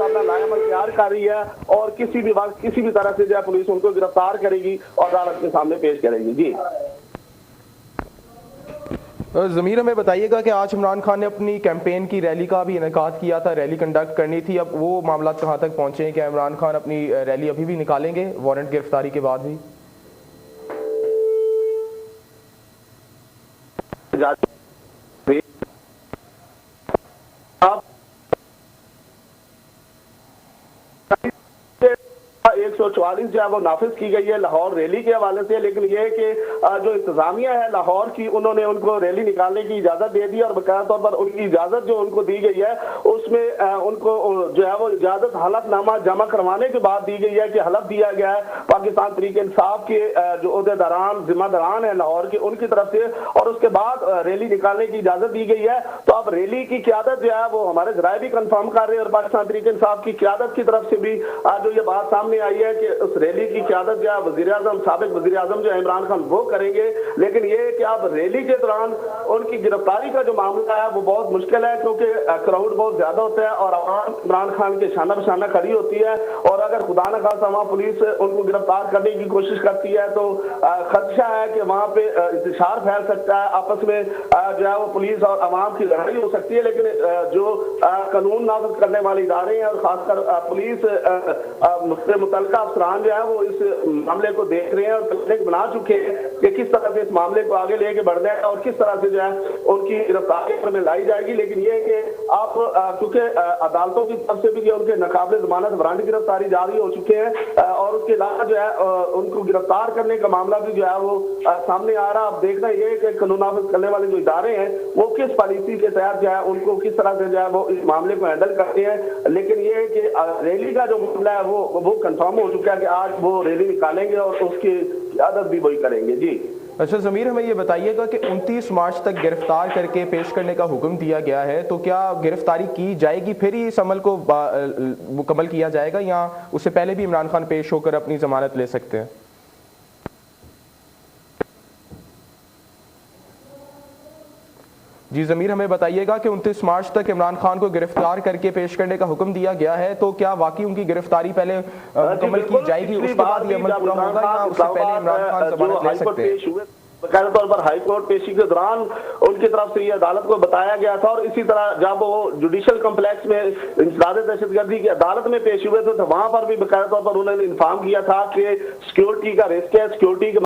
अपना लायामल तैयार कर रही है और किसी भी वक्त किसी भी तरह से जो है पुलिस उनको गिरफ्तार करेगी और अदालत के सामने पेश करेगी। जी ज़मीर, हमें बताइएगा कि आज इमरान खान ने अपनी कैंपेन की रैली का भी इनेकाद किया था, रैली कंडक्ट करनी थी, अब वो मामला कहाँ तक पहुँचे हैं? क्या इमरान खान अपनी रैली अभी भी निकालेंगे वारंट गिरफ्तारी के बाद भी? आप 144 जो है वो नाफिज की गई है लाहौर रैली के हवाले से, लेकिन ये है कि जो इंतजामिया है लाहौर की, उन्होंने उनको रैली निकालने की इजाजत दे दी और बकाया तौर पर उनकी इजाजत जो उनको दी गई है उसमें उनको जो है वो इजाजत हलफनामा जमा करवाने के बाद दी गई है कि हलफ दिया गया है पाकिस्तान तहरीक इंसाफ के जो ओहदेदारान जिम्मेदारान है लाहौर के, उनकी तरफ से, और उसके बाद रैली निकालने की इजाजत दी गई है। तो अब रैली की क़यादत जो है वो हमारे जराये भी कंफर्म कर रहे हैं और पाकिस्तान तहरीक इंसाफ की क़यादत की तरफ से भी जो ये बात सामने आई है कि उस रैली की क़यादत जो है वज़ीर-ए-आज़म साबिक़ वज़ीर-ए-आज़म जो है इमरान खान वो करेंगे। लेकिन ये है कि अब रैली के दौरान उनकी गिरफ्तारी का जो मामला है वो बहुत मुश्किल है, क्योंकि क्राउड बहुत ज्यादा होता है और आवाम इमरान खान के शाना बशाना खड़ी होती है, और अगर खुदा न खास्ता वहाँ पुलिस उनको गिरफ्तार करने की कोशिश करती है तो खदशा है कि वहाँ पे इंतशार फैल सकता है, आपस में जो है वो पुलिस और अवाम की लड़ाई हो सकती है। लेकिन जो कानून नाफिज करने वाले इदारे हैं और खासकर पुलिस मुतल्लिका अफसरान जो है वो इस मामले को देख रहे हैं और तकनीक बना चुके हैं कि किस तरह से इस मामले को आगे लेके बढ़ना है और किस तरह से जो है उनकी गिरफ्तारी में लाई जाएगी। लेकिन ये है कि आप क्योंकि अदालतों की तरफ से भी उनके नाकाबिल जमानत वारंट गिरफ्तारी जारी हो चुके हैं और उसके अलावा जो है उनको गिरफ्तार करने का मामला भी जो है वो सामने आ रहा। अब देखना ये है कि कानून नाफिज करने वाले जो इदारे हैं वो किस पॉलिसी के तहत जो है उनको किस तरह से जो है वो इस मामले को हैंडल करते हैं। लेकिन ये है कि रैली का जो मामला है वो कंफर्म हो चुका है कि आज वो रैली निकालेंगे और उसकी क़यादत भी वही करेंगे। जी अच्छा ज़मीर, हमें ये बताइएगा कि 29 मार्च तक गिरफ्तार करके पेश करने का हुक्म दिया गया है, तो क्या गिरफ्तारी की जाएगी फिर ही इस अमल को मुकम्मल किया जाएगा, या उससे पहले भी इमरान खान पेश होकर अपनी जमानत ले सकते हैं? जी ज़मीर, हमें बताइएगा कि 29 मार्च तक इमरान खान को गिरफ्तार करके पेश करने का हुक्म दिया गया है, तो क्या वाकई उनकी गिरफ्तारी पहले मुकम्मल की जाएगी, उसके बाद ये अमल पूरा होगा, या उससे पहले इमरान खान जमानत ले सकते हैं? बकायदा तौर पर हाई कोर्ट पेशी के दौरान उनकी तरफ से ये अदालत को बताया गया था, और इसी तरह जब वो जुडिशल कम्प्लेक्स में इंसदाद दहशतगर्दी की अदालत में पेश हुए थे तो वहां पर भी बकायदा तौर पर उन्होंने इन्फॉर्म किया था कि सिक्योरिटी का रिस्क है, सिक्योरिटी